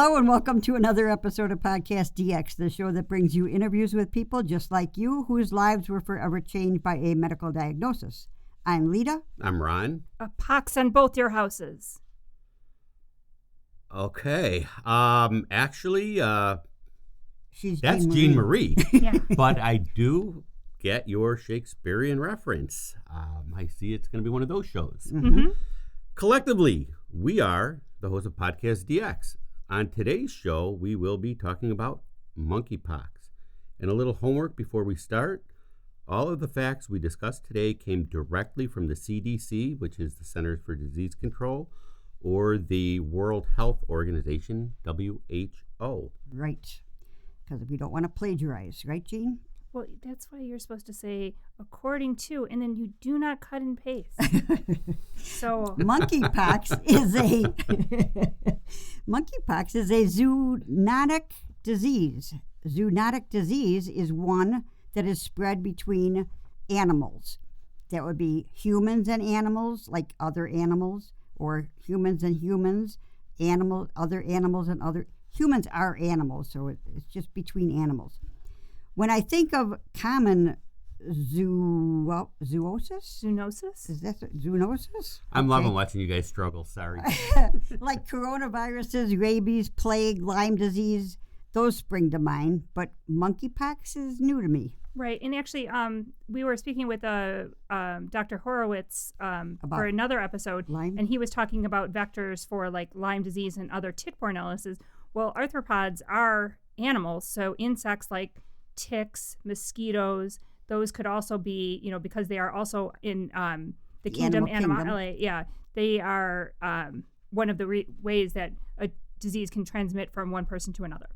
Hello and welcome to another episode of PodcastDX, the show that brings you interviews with people just like you whose lives were forever changed by a medical diagnosis. I'm Lita. I'm Ron. A pox on both your houses. Okay. Actually, She's that's Jean Marie. Yeah. But I do get your Shakespearean reference. I see it's going to be one of those shows. Mm-hmm. Collectively, we are the hosts of PodcastDX. On today's show, we will be talking about monkeypox. And a little homework before we start. All of the facts we discussed today came directly from the CDC, which is the Centers for Disease Control, or the World Health Organization, WHO. Right. Because we don't want to plagiarize, right, Jean? Well, that's why you're supposed to say according to, and then you do not cut and paste. So Monkeypox is a zoonotic disease. Zoonotic disease is one that is spread between animals. That would be humans and animals, like other animals, or humans and humans, other animals and other. Humans are animals, so it's just between animals. When I think of common zoonosis? Is that zoonosis? I'm loving watching you guys struggle, sorry. Like coronaviruses, rabies, plague, Lyme disease, those spring to mind, but monkeypox is new to me. right, and actually, we were speaking with Dr. Horowitz for another episode, Lyme? and he was talking about vectors for like Lyme disease and other tick-borne illnesses. Well, arthropods are animals, so insects like ticks, mosquitoes, those could also be, because they are also in the kingdom. Yeah, they are one of the ways that a disease can transmit from one person to another.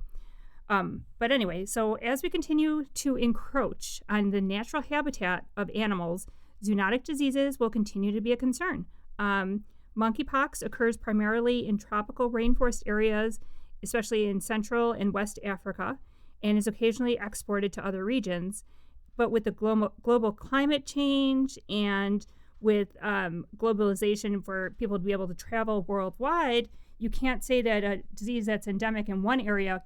But anyway, so as we continue to encroach on the natural habitat of animals, zoonotic diseases will continue to be a concern. Monkeypox occurs primarily in tropical rainforest areas, especially in Central and West Africa, and is occasionally exported to other regions. But with the global climate change and with globalization for people to be able to travel worldwide, you can't say that a disease that's endemic in one area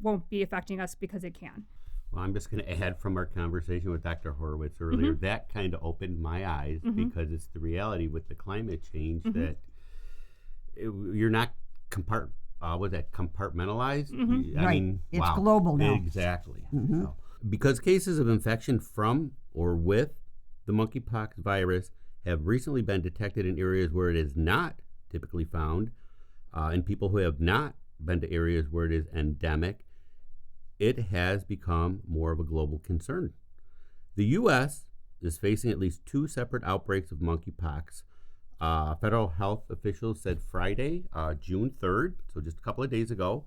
won't be affecting us because it can. Well, I'm just going to add from our conversation with Dr. Horowitz earlier, that kind of opened my eyes because it's the reality with the climate change that you're not compartmentalized? I mean, it's global now. Exactly. So, because cases of infection from or with the monkeypox virus have recently been detected in areas where it is not typically found, and people who have not been to areas where it is endemic, it has become more of a global concern. The U.S. is facing at least 2 separate outbreaks of monkeypox. Federal health officials said Friday, June 3rd, so just a couple of days ago.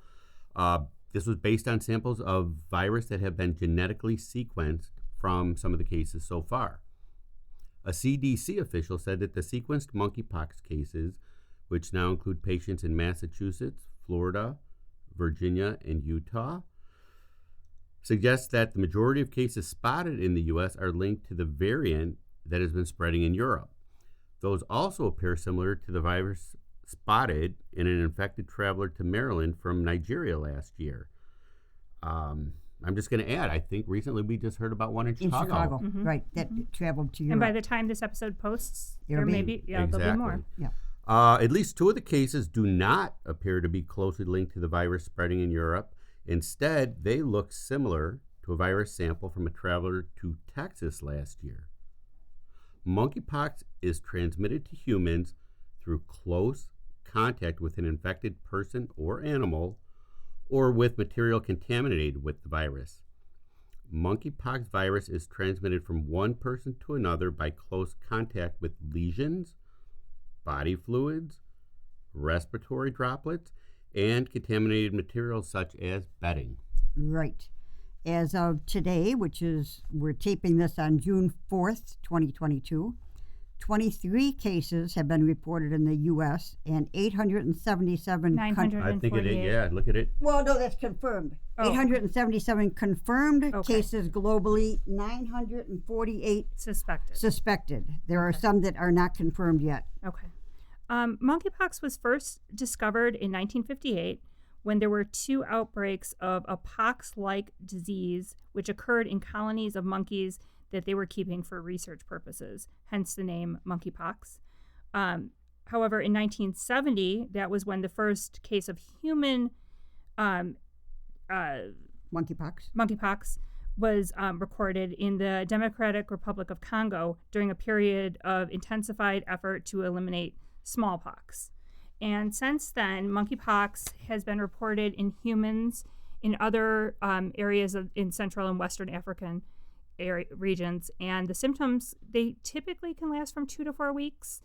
This was based on samples of virus that have been genetically sequenced from some of the cases so far. A CDC official said that the sequenced monkeypox cases, which now include patients in Massachusetts, Florida, Virginia, and Utah, suggests that the majority of cases spotted in the U.S. are linked to the variant that has been spreading in Europe. Those also appear similar to the virus spotted in an infected traveler to Maryland from Nigeria last year. I'm just going to add, I think recently we just heard about one in Chicago. Right, that traveled to Europe. And by the time this episode posts, there'll be more. Yeah. At least 2 of the cases do not appear to be closely linked to the virus spreading in Europe. Instead, they look similar to a virus sample from a traveler to Texas last year. Monkeypox is transmitted to humans through close contact with an infected person or animal, or with material contaminated with the virus. Monkeypox virus is transmitted from one person to another by close contact with lesions, body fluids, respiratory droplets, and contaminated materials such as bedding. Right. As of today, we're taping this on June 4th, 2022, 23 cases have been reported in the U.S. and 877... 948. I think it is, yeah, look at it. Well, no, that's confirmed. 877 confirmed cases globally, 948 suspected. There are some that are not confirmed yet. Okay. Monkeypox was first discovered in 1958 when there were 2 outbreaks of a pox-like disease which occurred in colonies of monkeys that they were keeping for research purposes, hence the name monkeypox. However, in 1970, that was when the first case of human monkeypox was recorded in the Democratic Republic of Congo during a period of intensified effort to eliminate smallpox. And since then, monkeypox has been reported in humans in other areas in Central and Western African regions. And the symptoms, they typically can last from 2 to 4 weeks.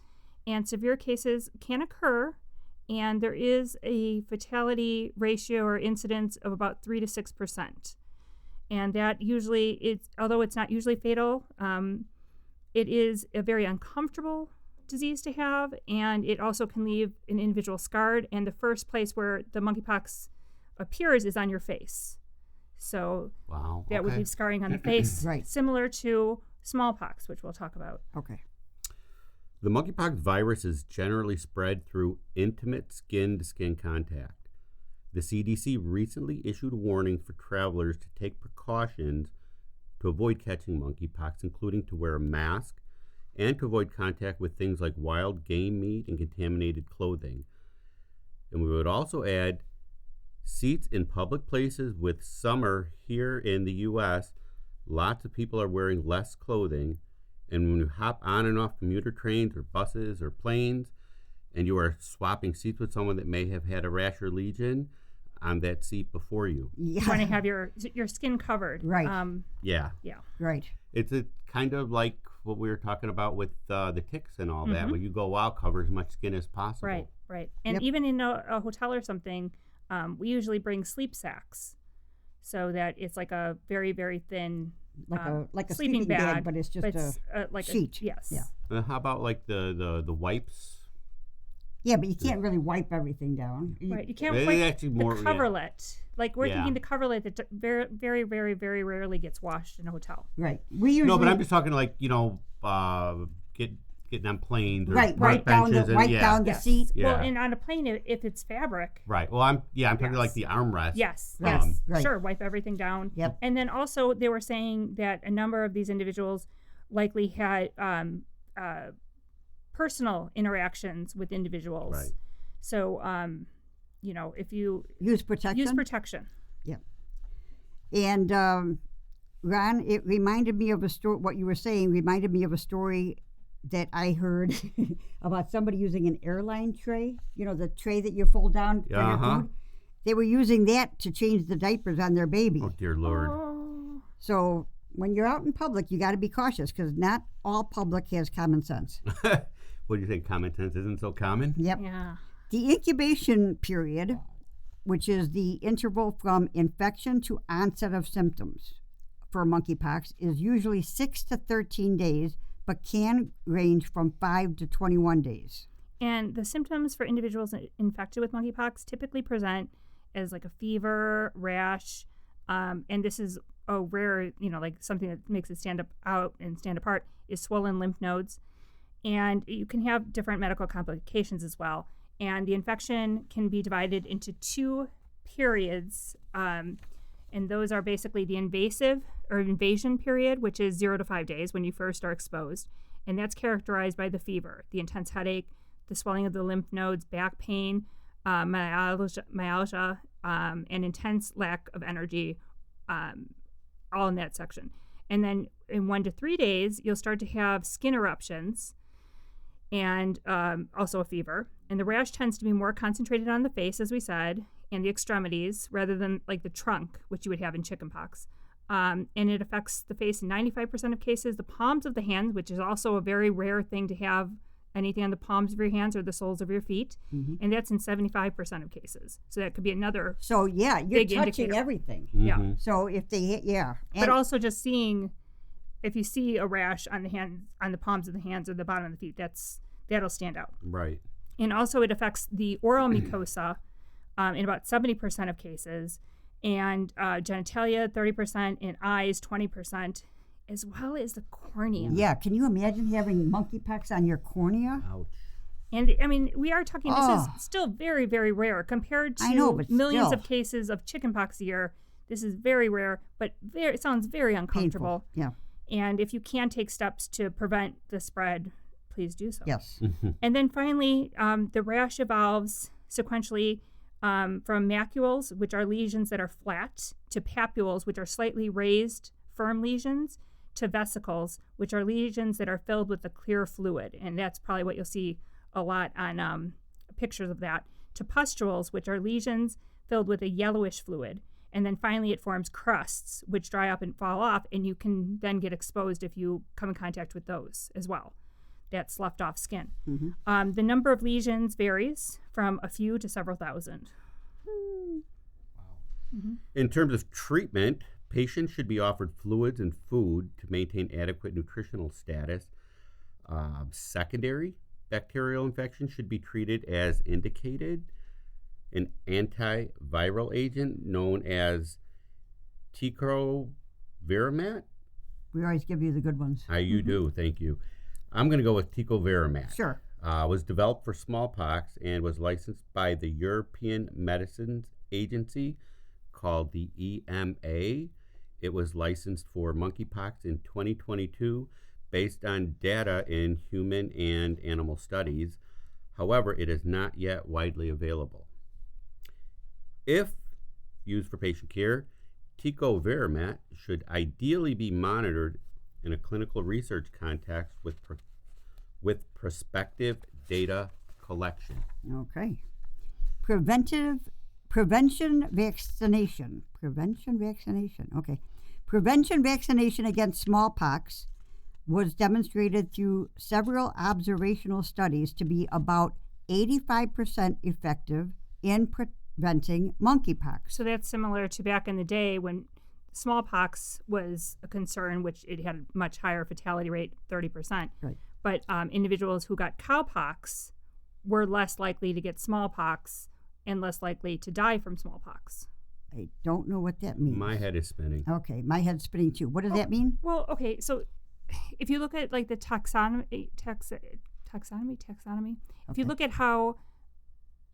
And severe cases can occur. And there is a fatality ratio or incidence of about 3 to 6%. And that usually, although it's not usually fatal, it is a very uncomfortable disease to have, and it also can leave an individual scarred. And the first place where the monkeypox appears is on your face. So that would leave scarring on the face, right, similar to smallpox, which we'll talk about. Okay. The monkeypox virus is generally spread through intimate skin-to-skin contact. The CDC recently issued warnings for travelers to take precautions to avoid catching monkeypox, including to wear a mask and to avoid contact with things like wild game meat and contaminated clothing. And we would also add seats in public places. With summer here in the U.S., lots of people are wearing less clothing. And when you hop on and off commuter trains or buses or planes, and you are swapping seats with someone that may have had a rash or lesion on that seat before you. Yeah. You want to have your skin covered. Right. Yeah. Right. It's a kind of like what we were talking about with the ticks and all that. When you go out, cover as much skin as possible. Right. And even in a hotel or something, we usually bring sleep sacks so that it's like a very, very thin like a sleeping bag, but it's just like sheet. Yes. Yeah. How about like the wipes? Yeah, but you can't really wipe everything down. Right. You can't They wipe actually more, the coverlet. Like we're Yeah. thinking the coverlet that very, very, very, very rarely gets washed in a hotel. Right. We usually No, but I'm just talking like, getting on planes or right down benches down the seat. Yeah. Well, and on a plane, if it's fabric. Right. Well, I'm talking like the armrest. Yes. Right. Sure. Wipe everything down. Yep. And then also they were saying that a number of these individuals likely had personal interactions with individuals. Right. So, if you Use protection. Yeah. And Ron, it reminded me of a story. What you were saying reminded me of a story that I heard about somebody using an airline tray. You know, the tray that you fold down for your food. They were using that to change the diapers on their baby. Oh, dear Lord. Oh. So when you're out in public, you got to be cautious because not all public has common sense. What do you think? Common sense isn't so common? Yep. Yeah. The incubation period, which is the interval from infection to onset of symptoms for monkeypox, is usually 6 to 13 days, but can range from 5 to 21 days. And the symptoms for individuals infected with monkeypox typically present as like a fever, rash, and this is a rare, like something that makes it stand apart, is swollen lymph nodes. And you can have different medical complications as well. And the infection can be divided into 2 periods, and those are basically the invasive or invasion period, which is 0 to 5 days when you first are exposed. And that's characterized by the fever, the intense headache, the swelling of the lymph nodes, back pain, myalgia, and intense lack of energy, all in that section. And then in 1 to 3 days, you'll start to have skin eruptions and also a fever. And the rash tends to be more concentrated on the face, as we said, and the extremities, rather than like the trunk, which you would have in chickenpox. And it affects the face in 95% of cases. The palms of the hands, which is also a very rare thing to have anything on the palms of your hands or the soles of your feet. Mm-hmm. And that's in 75% of cases. So that could be another So, yeah, you're big touching indicator. Everything. Mm-hmm. Yeah. So if they, But also just seeing, if you see a rash on the hand, on the palms of the hands or the bottom of the feet, that'll stand out. Right. And also it affects the oral mucosa in about 70% of cases, and genitalia 30%, and eyes 20%, as well as the cornea. Yeah, can you imagine having monkeypox on your cornea? Ouch. And I mean, we are talking, this Oh. is still very, very rare compared to I know, but millions still. of cases of chickenpox a year. This is very rare, but it sounds very uncomfortable. Painful. Yeah. And if you can take steps to prevent the spread, please do so. Yes. And then finally, the rash evolves sequentially from macules, which are lesions that are flat, to papules, which are slightly raised, firm lesions, to vesicles, which are lesions that are filled with a clear fluid. And that's probably what you'll see a lot on pictures of that. To pustules, which are lesions filled with a yellowish fluid. And then finally it forms crusts, which dry up and fall off, and you can then get exposed if you come in contact with those as well. That's sloughed off skin. Mm-hmm. The number of lesions varies from a few to several thousand. In terms of treatment, patients should be offered fluids and food to maintain adequate nutritional status. Secondary bacterial infection should be treated as indicated. An antiviral agent known as tecovirimat. We always give you the good ones. You do, thank you. I'm going to go with tecovirimat. Sure. Was developed for smallpox and was licensed by the European Medicines Agency, called the EMA. It was licensed for monkeypox in 2022 based on data in human and animal studies. However, it is not yet widely available. If used for patient care, tecovirimat should ideally be monitored in a clinical research context with prospective data collection. Okay. Prevention vaccination. Okay. Prevention vaccination against smallpox was demonstrated through several observational studies to be about 85% effective in preventing monkeypox. So that's similar to back in the day when smallpox was a concern, which it had a much higher fatality rate, 30%. Right. But individuals who got cowpox were less likely to get smallpox and less likely to die from smallpox. I don't know what that means. My head is spinning. Okay, my head's spinning too. What does that mean? Well, okay, so if you look at like the taxonomy. If you look at how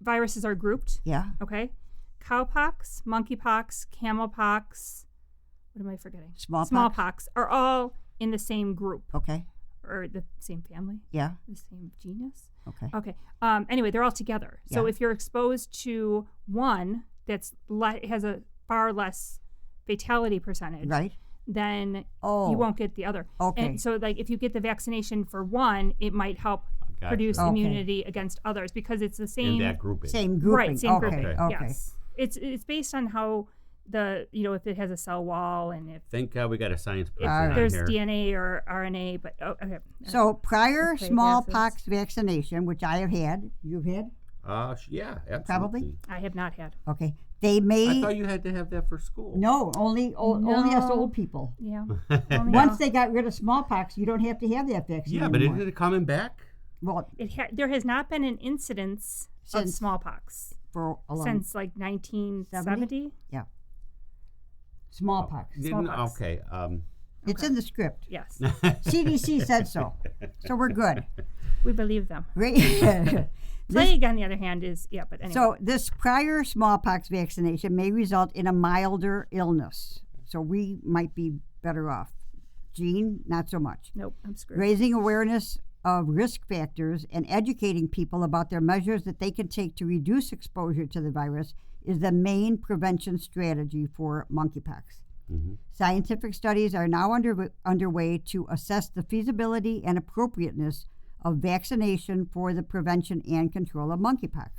viruses are grouped, Yeah. okay, cowpox, monkeypox, camelpox, what am I forgetting? Smallpox are all in the same group Okay. or the same family, Yeah. the same genus. Okay. Okay. Anyway, they're all together. So Yeah. if you're exposed to one that's has a far less fatality percentage, Right. then Oh. you won't get the other. Okay. And so, like, if you get the vaccination for one, it might help Gotcha. produce Okay. immunity against others because it's the In same. that grouping. Same grouping. Right. Same okay. grouping. Okay. Yes. It's based on how if it has a cell wall and if Thank God we got a science person All right. on there's here. DNA or RNA. But okay. So prior Okay, smallpox vaccination, which I have had, you've had, Yeah, absolutely. Probably. I have not had. okay. They may I thought you had to have that for school. no only us No. old people. Yeah. Once they got rid of smallpox, you don't have to have that vaccine. Yeah, but anymore. isn't it coming back? Well, There has not been an incidence of Since- smallpox for a long since like 1970. yeah. Smallpox. Smallpox. Okay. It's in the script. Yes, CDC said so. So we're good. we believe them. Right. Plague, on the other hand, is but anyway. So this prior smallpox vaccination may result in a milder illness. So we might be better off. Jean, not so much. Nope, I'm screwed. Raising awareness of risk factors and educating people about their measures that they can take to reduce exposure to the virus is the main prevention strategy for monkeypox. Mm-hmm. Scientific studies are now underway to assess the feasibility and appropriateness of vaccination for the prevention and control of monkeypox.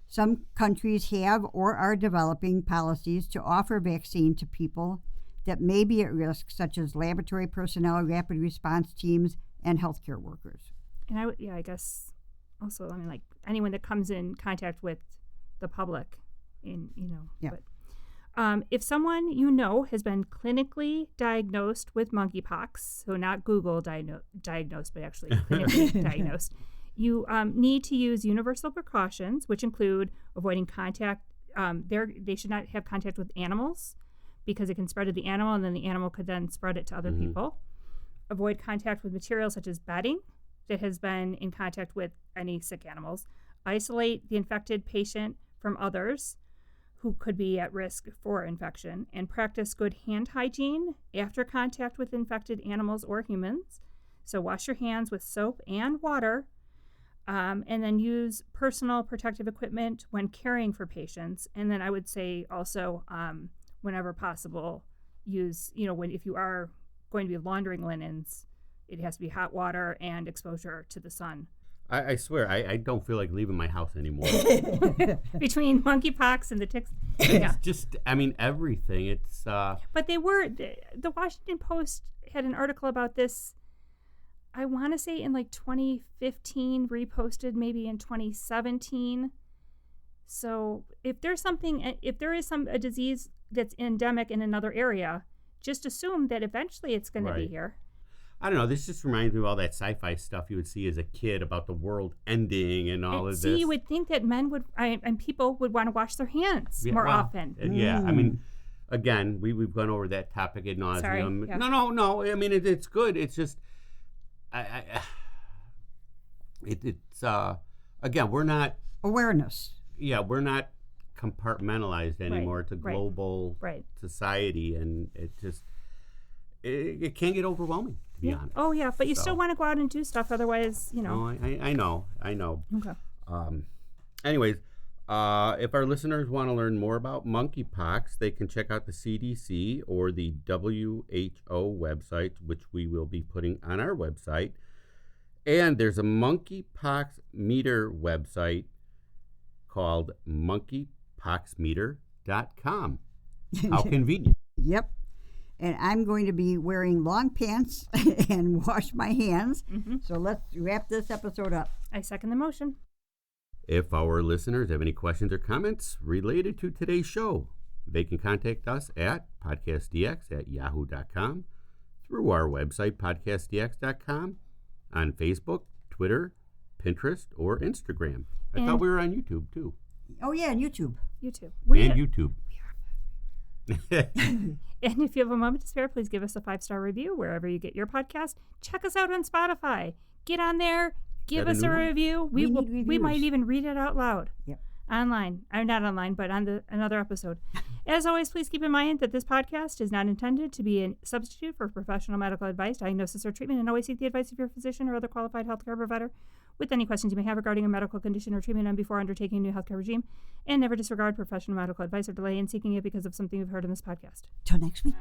Some countries have or are developing policies to offer vaccine to people that may be at risk, such as laboratory personnel, rapid response teams, and healthcare workers. And I guess also, I mean, like anyone that comes in contact with the public, Yeah. But if someone has been clinically diagnosed with monkeypox, so not Google diagnosed, but actually clinically diagnosed, you need to use universal precautions, which include avoiding contact. They should not have contact with animals because it can spread to the animal, and then the animal could then spread it to other people. Avoid contact with materials such as bedding, that has been in contact with any sick animals. Isolate the infected patient from others who could be at risk for infection, and practice good hand hygiene after contact with infected animals or humans. So wash your hands with soap and water, and then use personal protective equipment when caring for patients. And then I would say also, whenever possible, use, if you are going to be laundering linens, it has to be hot water and exposure to the sun. I swear, I don't feel like leaving my house anymore. Between monkeypox and the ticks. It's just, everything. It's. But the Washington Post had an article about this, I want to say in like 2015, reposted maybe in 2017. So if there is a disease that's endemic in another area, just assume that eventually it's going to be here. I don't know. This just reminds me of all that sci-fi stuff you would see as a kid about the world ending and all of this. See, you would think that men and people would want to wash their hands more often. Yeah, again, we've gone over that topic ad nauseum. Sorry, yeah. No. It's good. It's just, again, we're not awareness. Yeah, we're not compartmentalized anymore. It's a global society, and it just it can get overwhelming. To be honest. Oh yeah, but you still want to go out and do stuff. Otherwise, Oh, I know. Okay. Anyways, if our listeners want to learn more about monkeypox, they can check out the CDC or the WHO website, which we will be putting on our website. And there's a monkeypox meter website called monkeypoxmeter.com. How convenient. Yep. And I'm going to be wearing long pants and wash my hands. Mm-hmm. So let's wrap this episode up. I second the motion. If our listeners have any questions or comments related to today's show, they can contact us at PodcastDX@yahoo.com, through our website, PodcastDX.com, on Facebook, Twitter, Pinterest, or Instagram. I thought we were on YouTube, too. Oh, yeah, and YouTube. YouTube. And if you have a moment to spare, please give us a 5-star review wherever you get your podcast. Check us out on Spotify. Get on there. Give us a review. We might even read it out loud. Yep. Online. Not online, but on another episode. As always, please keep in mind that this podcast is not intended to be a substitute for professional medical advice, diagnosis, or treatment, and always seek the advice of your physician or other qualified healthcare provider with any questions you may have regarding a medical condition or treatment and before undertaking a new healthcare regime, and never disregard professional medical advice or delay in seeking it because of something you've heard in this podcast. Till next week.